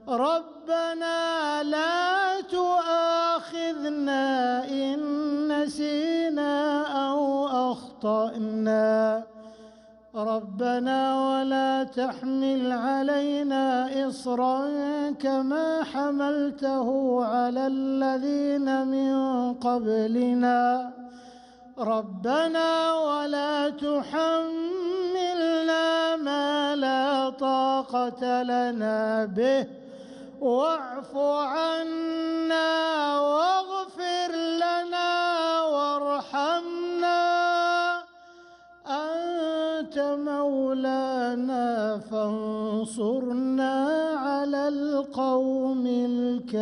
ربنا لا تؤاخذنا إن نسينا أو أخطأنا ربنا ولا تحمل علينا إصرا كما حملته على الذين من قبلنا ربنا ولا تحملنا ما لا طاقة لنا به واعف عنا واغفر لنا وارحمنا أنت مولانا فانصرنا على القوم الكافرين.